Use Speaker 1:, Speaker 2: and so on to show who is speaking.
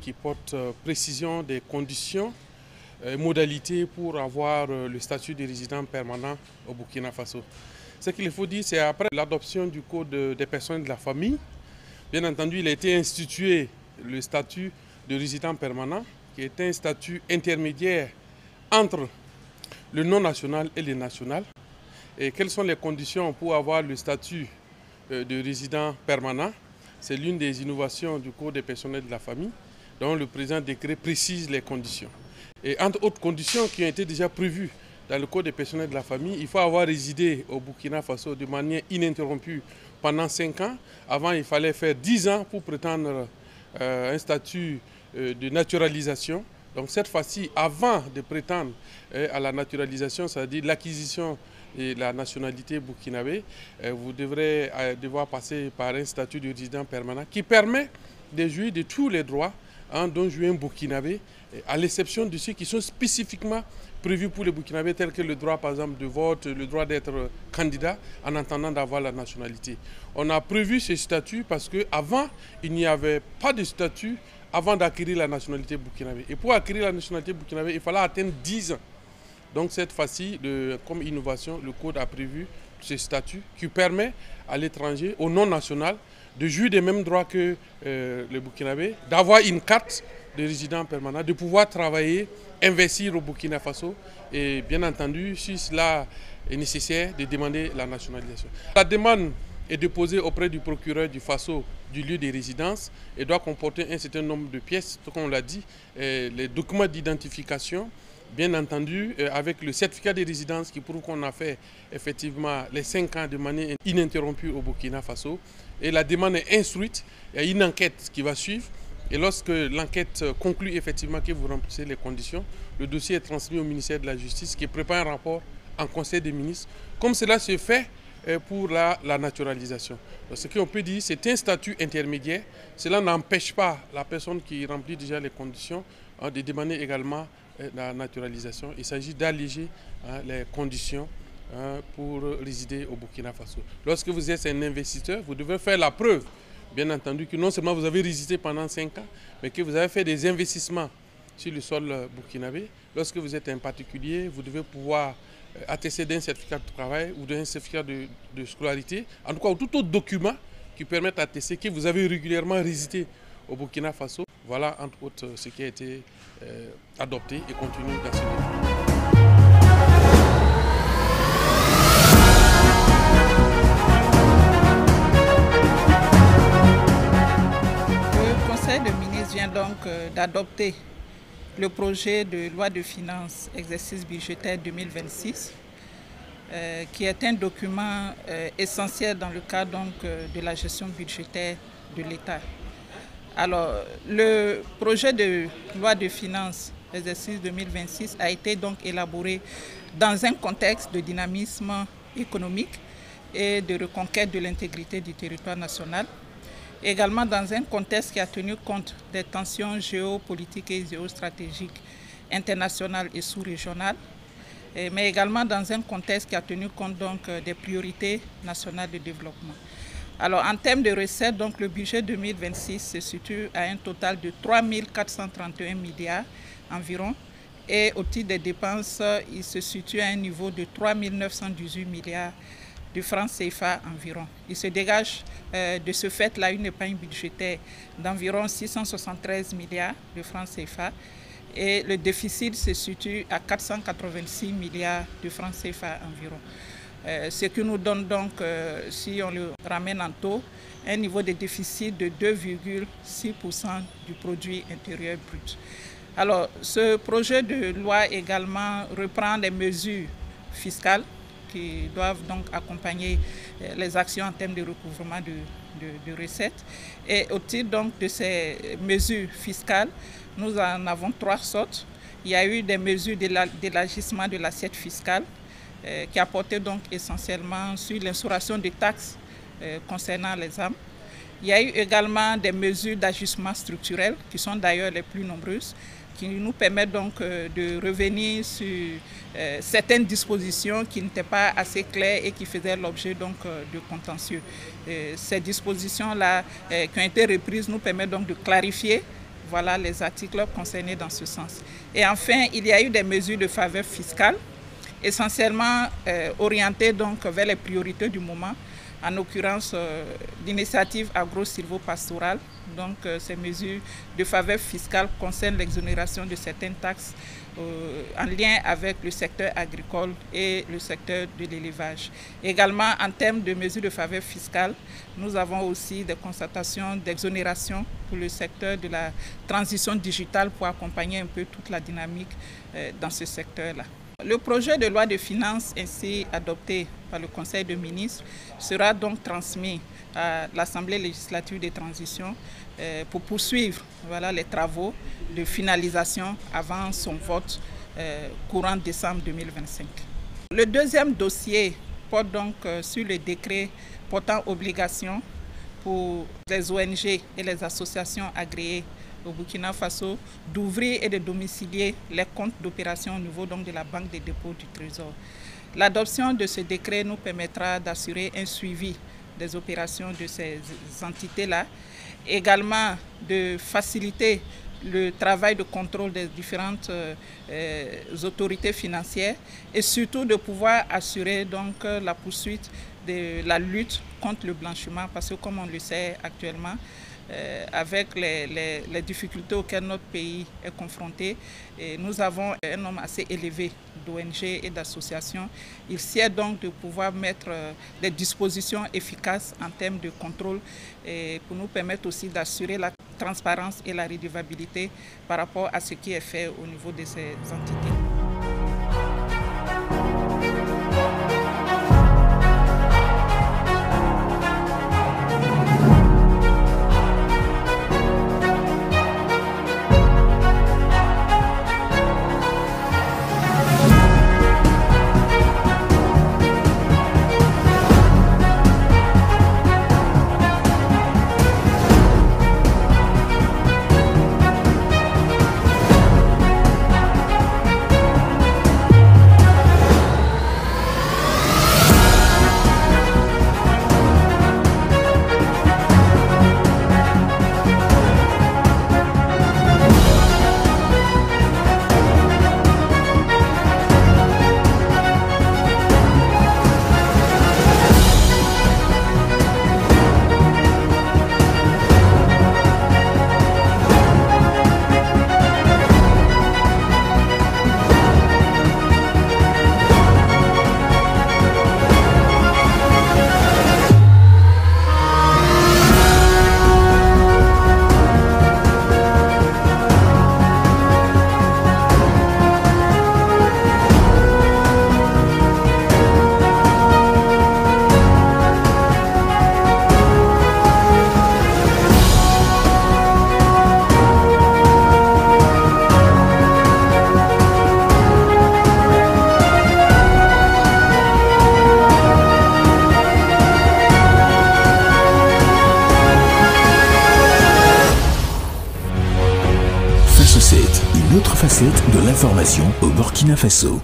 Speaker 1: qui porte précision des conditions et modalités pour avoir le statut de résident permanent au Burkina Faso. Ce qu'il faut dire, c'est après l'adoption du Code des personnes de la famille, bien entendu, il a été institué le statut de résident permanent, qui est un statut intermédiaire entre le non-national et le national. Et quelles sont les conditions pour avoir le statut de résident permanent? C'est l'une des innovations du Code des personnels de la famille, dont le présent décret précise les conditions. Et entre autres conditions qui ont été déjà prévues dans le Code des personnels de la famille, il faut avoir résidé au Burkina Faso de manière ininterrompue pendant 5 ans. Avant, il fallait faire 10 ans pour prétendre un statut de naturalisation. Donc cette fois-ci, avant de prétendre à la naturalisation, c'est-à-dire l'acquisition de la nationalité burkinabé, vous devrez devoir passer par un statut de résident permanent qui permet de jouir de tous les droits dont jouit un burkinabé, à l'exception de ceux qui sont spécifiquement prévus pour les burkinabés, tels que le droit par exemple de vote, le droit d'être candidat en attendant d'avoir la nationalité. On a prévu ce statut parce qu'avant, il n'y avait pas de statut avant d'acquérir la nationalité burkinabé. Et pour acquérir la nationalité burkinabé, il fallait atteindre 10 ans. Donc cette fois-ci, comme innovation, le Code a prévu ce statut qui permet à l'étranger, au non-national, de jouir des mêmes droits que le burkinabé, d'avoir une carte de résident permanent, de pouvoir travailler, investir au Burkina Faso et bien entendu, si cela est nécessaire, de demander la nationalisation. La demande est déposée auprès du procureur du Faso du lieu de résidence et doit comporter un certain nombre de pièces, comme on l'a dit, les documents d'identification, bien entendu, avec le certificat de résidence qui prouve qu'on a fait effectivement les 5 ans de manière ininterrompue au Burkina Faso. Et la demande est instruite, il y a une enquête qui va suivre. Et lorsque l'enquête conclut effectivement que vous remplissez les conditions, le dossier est transmis au ministère de la Justice qui prépare un rapport en Conseil des ministres. Comme cela se fait pour la naturalisation. Donc, ce qu'on peut dire, c'est un statut intermédiaire. Cela n'empêche pas la personne qui remplit déjà les conditions de demander également la naturalisation. Il s'agit d'alléger les conditions pour résider au Burkina Faso. Lorsque vous êtes un investisseur, vous devez faire la preuve, bien entendu, que non seulement vous avez résidé pendant 5 ans, mais que vous avez fait des investissements sur le sol burkinabé. Lorsque vous êtes un particulier, vous devez pouvoir attester d'un certificat de travail ou d'un certificat de scolarité, en tout cas ou tout autre document qui permette d'attester que vous avez régulièrement résidé au Burkina Faso. Voilà entre autres ce qui a été adopté et continue dans ce débat.
Speaker 2: Le Conseil de ministres vient donc d'adopter le projet de loi de finances exercice budgétaire 2026, qui est un document essentiel dans le cadre donc, de la gestion budgétaire de l'État. Alors, le projet de loi de finances exercice 2026 a été donc élaboré dans un contexte de dynamisme économique et de reconquête de l'intégrité du territoire national. Également dans un contexte qui a tenu compte des tensions géopolitiques et géostratégiques internationales et sous-régionales, mais également dans un contexte qui a tenu compte donc des priorités nationales de développement. Alors en termes de recettes, donc, le budget 2026 se situe à un total de 3 431 milliards environ, et au titre des dépenses, il se situe à un niveau de 3 918 milliards de francs CFA environ. Il se dégage de ce fait-là une épargne budgétaire d'environ 673 milliards de francs CFA et le déficit se situe à 486 milliards de francs CFA environ. Ce qui nous donne donc, si on le ramène en taux, un niveau de déficit de 2,6% du produit intérieur brut. Alors, ce projet de loi également reprend les mesures fiscales qui doivent donc accompagner les actions en termes de recouvrement de recettes. Et au titre donc de ces mesures fiscales, nous en avons 3 sortes. Il y a eu des mesures d'élargissement de l'assiette fiscale qui a porté donc essentiellement sur l'instauration des taxes concernant les âmes. Il y a eu également des mesures d'ajustement structurel qui sont d'ailleurs les plus nombreuses, qui nous permettent donc de revenir sur certaines dispositions qui n'étaient pas assez claires et qui faisaient l'objet donc de contentieux. Ces dispositions-là qui ont été reprises nous permettent donc de clarifier voilà les articles concernés dans ce sens. Et enfin, il y a eu des mesures de faveur fiscale, essentiellement orientées donc vers les priorités du moment, en l'occurrence l'initiative agro-silvopastorale. Donc ces mesures de faveur fiscale concernent l'exonération de certaines taxes en lien avec le secteur agricole et le secteur de l'élevage. Également, en termes de mesures de faveur fiscale, nous avons aussi des constatations d'exonération pour le secteur de la transition digitale pour accompagner un peu toute la dynamique dans ce secteur-là. Le projet de loi de finances ainsi adopté par le Conseil des ministres sera donc transmis à l'Assemblée législative de transition pour poursuivre les travaux de finalisation avant son vote courant décembre 2025. Le deuxième dossier porte donc sur le décret portant obligation pour les ONG et les associations agréées au Burkina Faso d'ouvrir et de domicilier les comptes d'opération au niveau donc de la Banque des dépôts du Trésor. L'adoption de ce décret nous permettra d'assurer un suivi des opérations de ces entités-là, également de faciliter le travail de contrôle des différentes autorités financières et surtout de pouvoir assurer donc la poursuite de la lutte contre le blanchiment parce que comme on le sait actuellement, avec les difficultés auxquelles notre pays est confronté, et nous avons un nombre assez élevé d'ONG et d'associations. Il sied donc de pouvoir mettre des dispositions efficaces en termes de contrôle et pour nous permettre aussi d'assurer la transparence et la redevabilité par rapport à ce qui est fait au niveau de ces entités.
Speaker 3: Une autre facette de l'information au Burkina Faso.